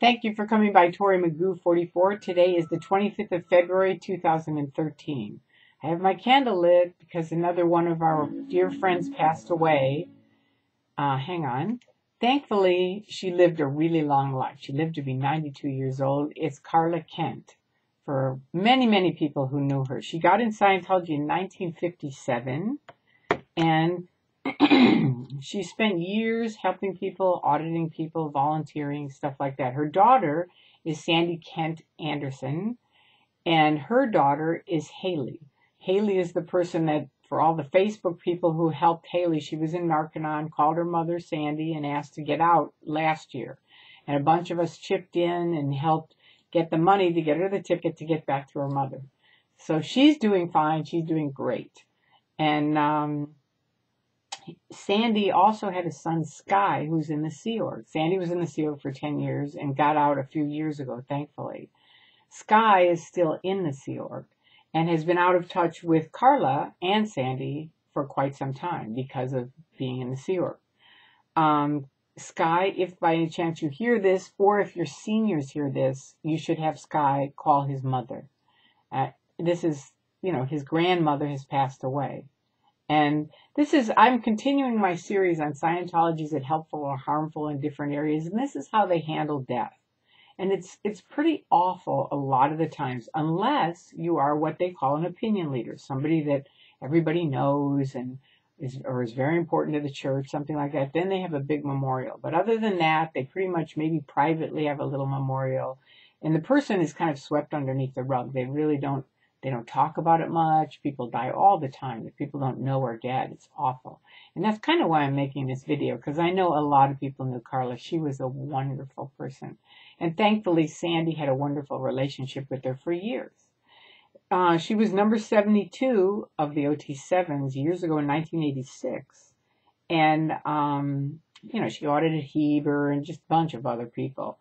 Thank you for coming by Tori Magoo 44. Today is the 25th of February 2013. I have my candle lit because another one of our dear friends passed away. Hang on. Thankfully, she lived a really long life. She lived to be 92 years old. It's Carla Kent. For many, many people who knew her. She got in Scientology in 1957 and she spent years helping people, auditing people, volunteering, stuff like that. Her daughter is Sandy Kent Anderson, and her daughter is Haley. Haley is the person that, for all the Facebook people who helped Haley, she was in Narconon, called her mother Sandy, and asked to get out last year. And a bunch of us chipped in and helped get the money to get her the ticket to get back to her mother. So she's doing fine. She's doing great. And Sandy also had a son, Sky, who's in the Sea Org. Sandy was in the Sea Org for 10 years and got out a few years ago, thankfully. Sky is still in the Sea Org and has been out of touch with Carla and Sandy for quite some time because of being in the Sea Org. Sky, if by any chance you hear this, or if your seniors hear this, you should have Sky call his mother. This is, his grandmother has passed away. And I'm continuing my series on Scientology. Is it helpful or harmful in different areas? And this is how they handle death. And it's pretty awful a lot of the times, unless you are what they call an opinion leader, somebody that everybody knows and is very important to the church, something like that. Then they have a big memorial. But other than that, they pretty much maybe privately have a little memorial. And the person is kind of swept underneath the rug. They really don't. They don't talk about it much. People die all the time that people don't know are dead. It's awful. And that's kind of why I'm making this video, because I know a lot of people knew Carla. She was a wonderful person. And thankfully, Sandy had a wonderful relationship with her for years. She was number 72 of the OT7s years ago in 1986. And, she audited Heber and just a bunch of other people.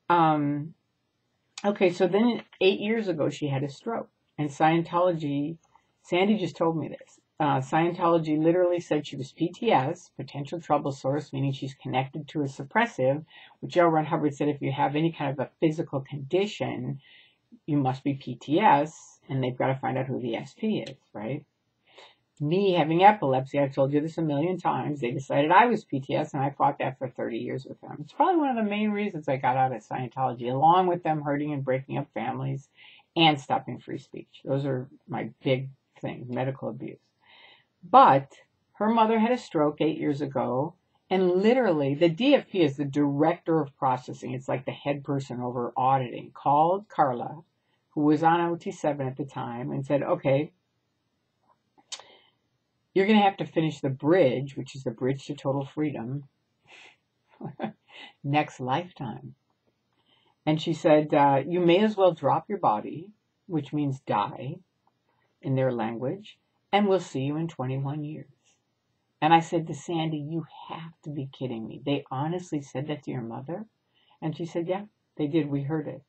Okay, so then 8 years ago, she had a stroke. And Scientology, Sandy just told me this. Scientology literally said she was PTS, potential trouble source, meaning she's connected to a suppressive, which L. Ron Hubbard said if you have any kind of a physical condition, you must be PTS, and they've got to find out who the SP is, right? Me having epilepsy, I've told you this a million times, they decided I was PTS, and I fought that for 30 years with them. It's probably one of the main reasons I got out of Scientology, along with them hurting and breaking up families and stopping free speech. Those are my big things, medical abuse. But her mother had a stroke 8 years ago, and literally the DFP is the director of processing. It's like the head person over auditing, called Carla, who was on OT7 at the time, and said, okay, you're going to have to finish the bridge, which is the bridge to total freedom, next lifetime. And she said, you may as well drop your body, which means die in their language, and we'll see you in 21 years. And I said to Sandy, you have to be kidding me. They honestly said that to your mother? And she said, yeah, they did. We heard it.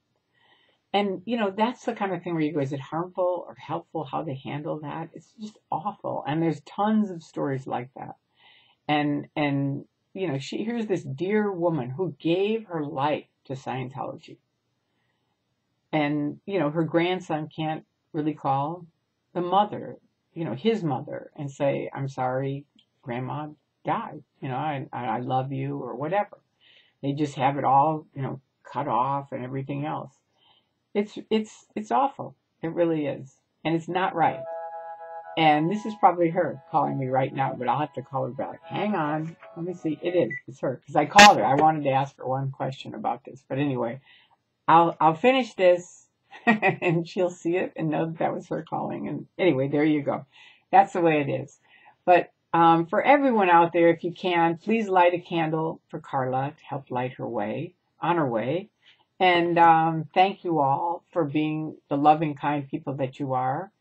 And, that's the kind of thing where you go, is it harmful or helpful how they handle that? It's just awful. And there's tons of stories like that. And here's this dear woman who gave her life to Scientology. And, her grandson can't really call the mother, his mother, and say, I'm sorry, Grandma died. I love you or whatever. They just have it all, cut off and everything else. It's awful. It really is. And it's not right. And this is probably her calling me right now, but I'll have to call her back. Hang on. Let me see. It is. It's her. Because I called her. I wanted to ask her one question about this. But anyway, I'll finish this and she'll see it and know that was her calling. And anyway, there you go. That's the way it is. But for everyone out there, if you can, please light a candle for Carla to help light her way, on her way. And thank you all for being the loving, kind people that you are.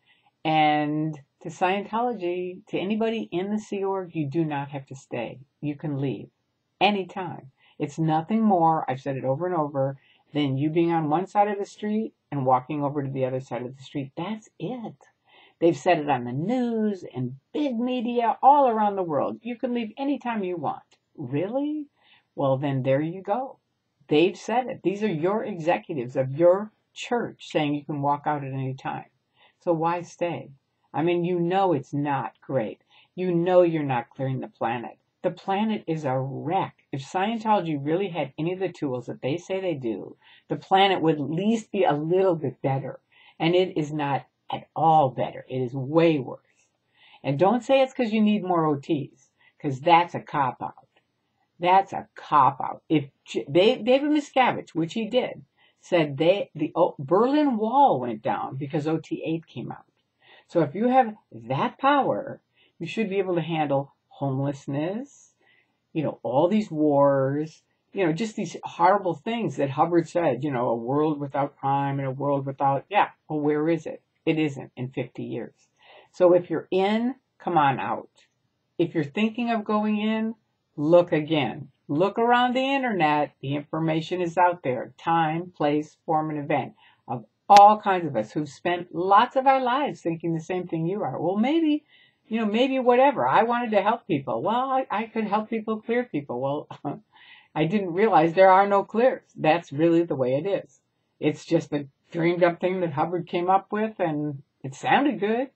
And to Scientology, to anybody in the Sea Org, you do not have to stay. You can leave anytime. It's nothing more, I've said it over and over, than you being on one side of the street and walking over to the other side of the street. That's it. They've said it on the news and big media all around the world. You can leave anytime you want. Really? Well, then there you go. They've said it. These are your executives of your church saying you can walk out at any time. So why stay? I mean, you know it's not great. You know you're not clearing the planet. The planet is a wreck. If Scientology really had any of the tools that they say they do, the planet would at least be a little bit better. And it is not at all better. It is way worse. And don't say it's because you need more OTs, because that's a cop-out. That's a cop-out. If David Miscavige, which he did, said the Berlin Wall went down because OT8 came out. So if you have that power, you should be able to handle homelessness, all these wars, just these horrible things that Hubbard said, a world without crime and a world without, well, where is it? It isn't in 50 years. So if you're in, come on out. If you're thinking of going in, look again. Look around the internet. The information is out there. Time, place, form, and event of all kinds of us who've spent lots of our lives thinking the same thing you are. Well, maybe whatever. I wanted to help people. Well, I could help people clear people. Well, I didn't realize there are no clears. That's really the way it is. It's just a dreamed up thing that Hubbard came up with, and it sounded good.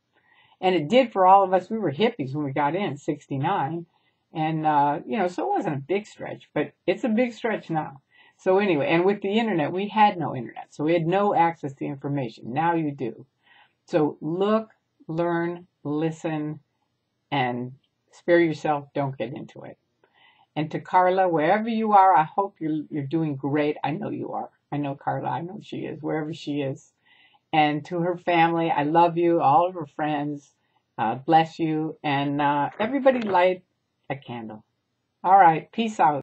And it did for all of us. We were hippies when we got in, 69. And, so it wasn't a big stretch, but it's a big stretch now. So anyway, and with the internet, we had no internet. So we had no access to information. Now you do. So look, learn, listen, and spare yourself. Don't get into it. And to Carla, wherever you are, I hope you're doing great. I know you are. I know Carla. I know she is, wherever she is. And to her family, I love you, all of her friends. Bless you. And everybody light a candle. All right. Peace out.